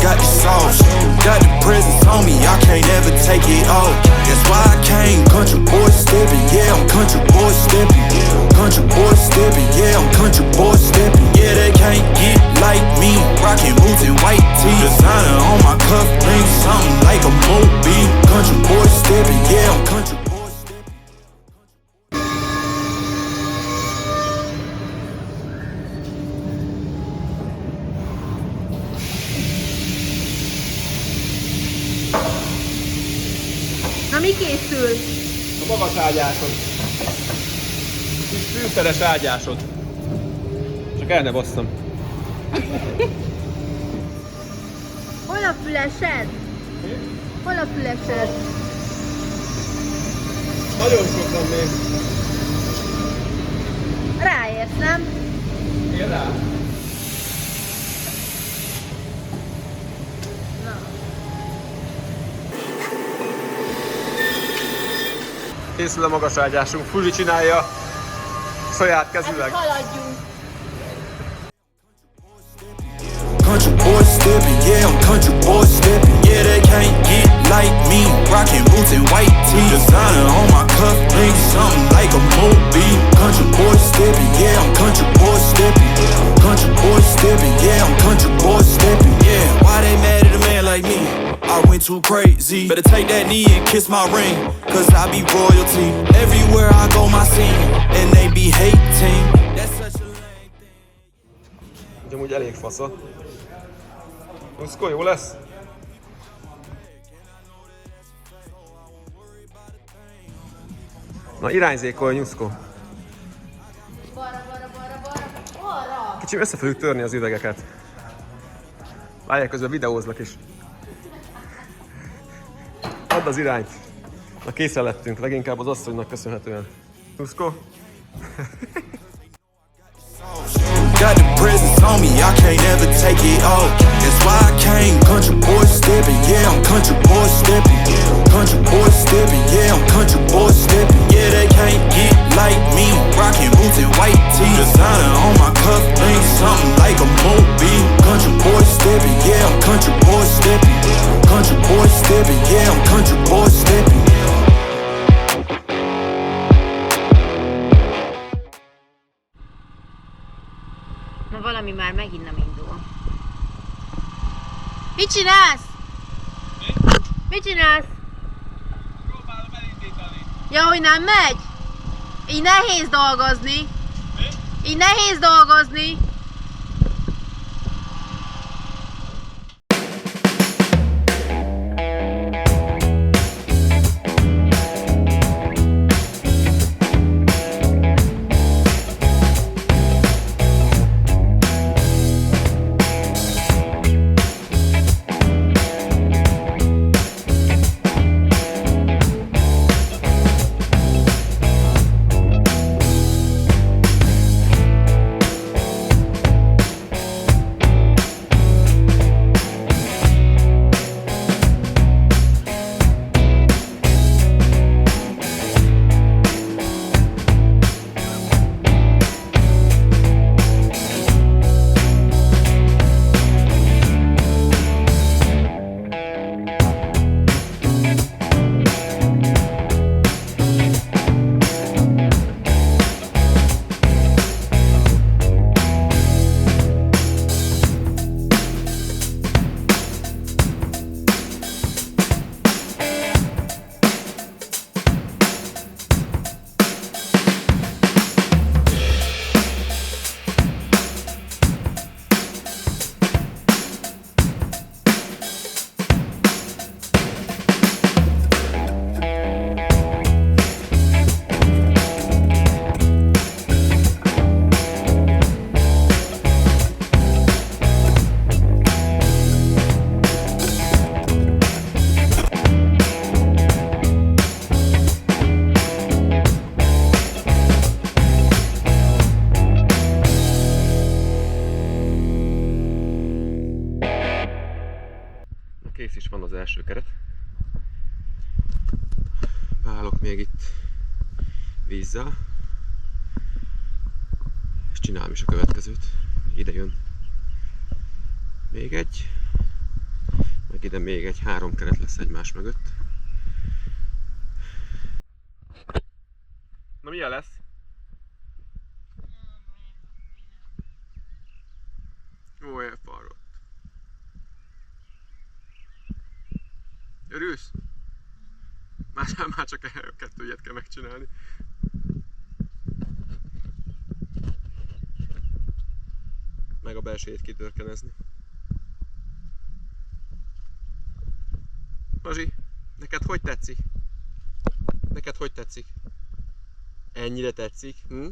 got the sauce. Got the presence on me, I can't ever take it off. That's why I came, country boy stepping, yeah, I'm country boy stepping. Country boy stepping, yeah, I'm country boy stepping. Yeah, they can't get like me, rocking boots and white tee. Designer on my cuff link, something like a movie. Country boy stepping, yeah, I'm country boy stepping. Na mi készül? A magas ágyásod. Kis fűszeres ágyásod. Csak el ne basszam. Hol a fülesed? Hol a fülesed? Nagyon sok van még. Ráérsz, nem? Igen, rá. Na. Készül a magas ágyásunk. Fuli csinálja saját kezűleg. Haladjunk. Country boy stepping, yeah, I'm country boy stepping. Yeah, they can't get like me, rocking boots and white tee. Designer on my cuff link, something like a movie. Country boy stepping, yeah, I'm country boy stepping. Country boy stepping, yeah, I'm country boy stepping. Yeah, why they mad at a man like me? I went too crazy. Better take that knee and kiss my ring, cause I be royalty. Everywhere I go, my scene, and they be hating. That's such a lame thing. Amúgy elég fasza. Nyuszko, jó lesz? Na irányzékolj, Nyuszko. Balra. Kicsim össze fogjuk törni az üvegeket. Várják, közben videózlak is. Add az irányt. Na készen lettünk, leginkább az asszonynak köszönhetően. Nyuszko? Got the presence on me, I can't ever take it off. That's why I came, country boy stepping, yeah, I'm country boy stepping. Country boy stepping, yeah, I'm country boy stepping. Yeah, they can't get like me, rocking boots and white tee. Designer on my cuff link, something like a movie. Country boy stepping, yeah, I'm country boy stepping. Country boy stepping, yeah, I'm country boy stepping. Na valami már megint nem indul. Mit csinálsz? Mit csinálsz? Próbálom elindítani. Ja, hogy nem megy? Így nehéz dolgozni. Mi? Így nehéz dolgozni. Kész is van az első keret. Beállok még itt vízzel, és csinálom is a következőt. Ide jön még egy, ide még egy 3 keret lesz egymás mögött. Na milyen lesz? Ó, elfáradt. Örülsz? Már csak 2 ilyet kell megcsinálni. Meg a belsejét kitörkenezni. Mazsi, neked hogy tetszik? Neked hogy tetszik? Ennyire tetszik? Hm?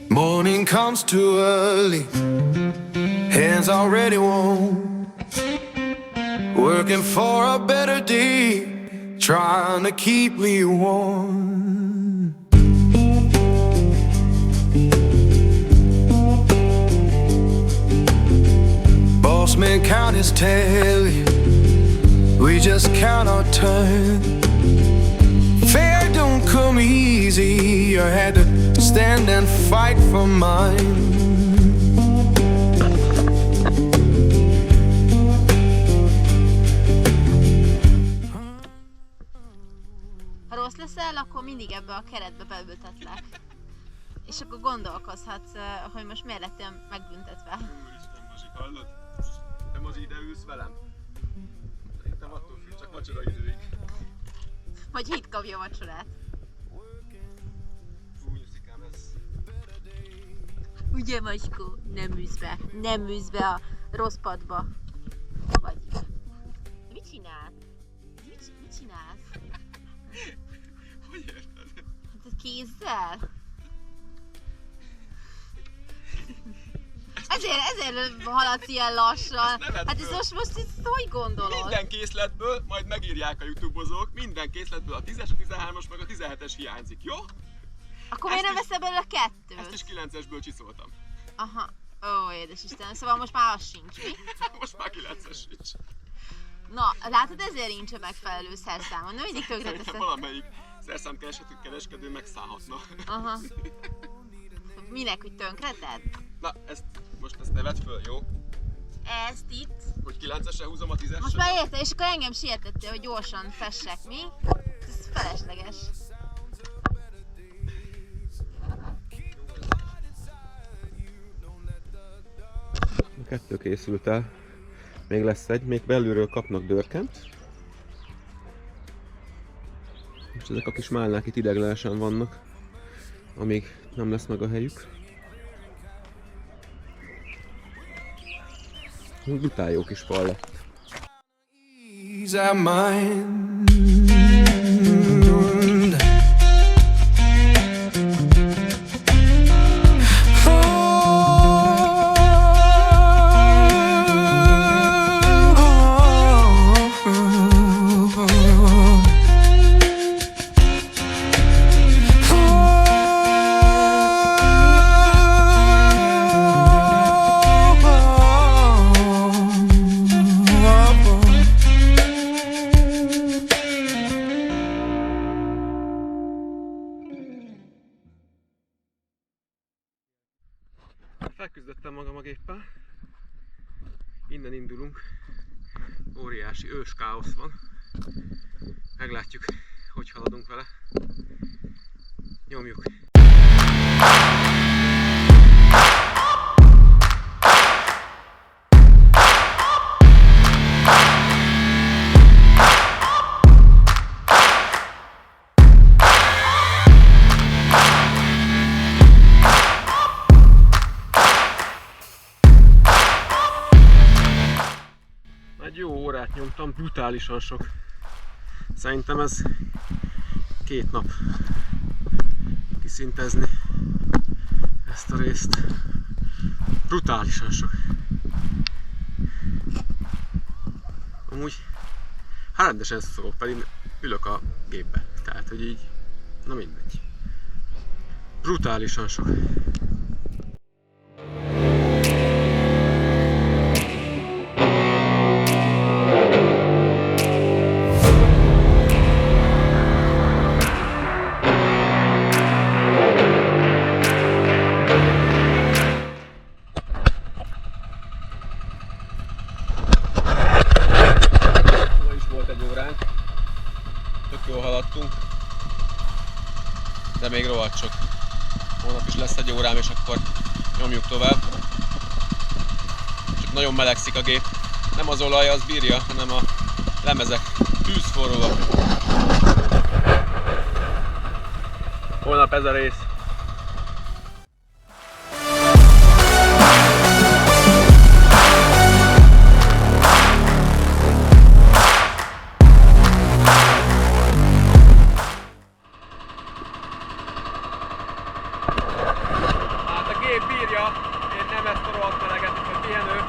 Morning comes too early, hands already warm, working for a better day, trying to keep me warm. Boss man count his tally, we just count our turn. Fair don't come easy, I had to stand and fight for mine. Ha rossz leszel, akkor mindig ebbe a keretbe beültetlek. És akkor gondolkozhatsz, hogy most miért lettél megbüntetve. Úristen, Mazsi, hallod? Te Mazsi ide ülsz velem? Szerintem attól függ, csak vacsora időig. Hogy itt kapja vacsorát. Fú, Nyuszikám, ez... Ugye, Macskó? Nem ülsz be a rossz padba. Vagy... Mit csinálsz? Mit csinálsz? Hogy érted? Hát kézzel? Ezért haladsz ilyen lassan. Hát ez most itt hogy gondolod? Minden készletből, majd megírják a youtubozók, minden készletből a 10-es, a 13-as, meg a 17-es hiányzik, jó? Akkor miért nem veszel belőle 2-t? Ezt is 9-esből csiszoltam. Aha. Ó, édes Istenem, szóval most már az sincs, mi? Most már 9-es sincs. Na, látod, ezért nincs a megfelelő szerszámon. Nem mindig tökre Szerintem teszed. valamelyik szerszámkereskedő megszállhatna. Aha. Minek, hogy tönkreted? Na, ezt ne vedd föl, jó? Ezt itt. Hogy 9-esre húzom a 10-esre? Most már érted, és akkor engem sietettél, hogy gyorsan fessek, mi? Ez felesleges. A 2 készült el. Még lesz egy, még belülről kapnak dörkent. Most ezek a kis málnák itt ideiglenesen vannak, amíg nem lesz meg a helyük. Brutál jó kis fal lett. Ease our mind. Felküzdöttem magam a géppel. Innen indulunk. Óriási ős káosz van. Meglátjuk, hogy haladunk vele. Nyomjuk! Egy jó órát nyomtam, brutálisan sok. Szerintem ez 2 nap kiszintezni ezt a részt. Brutálisan sok. Amúgy hát rendesen szokok, pedig ülök a gépbe. Tehát, hogy így Na mindegy. Brutálisan sok. Ma is volt egy óránk. Tök jól haladtunk. De még rohadt sok. Holnap is lesz egy órám, és akkor nyomjuk tovább. Csak nagyon melegszik a gép. Nem az olaj, az bírja, hanem a lemezek tűzforróak. Holnap ez a rész. Hát a gép bírja, én nem ezt a rohadt meleget, mint a pihenő.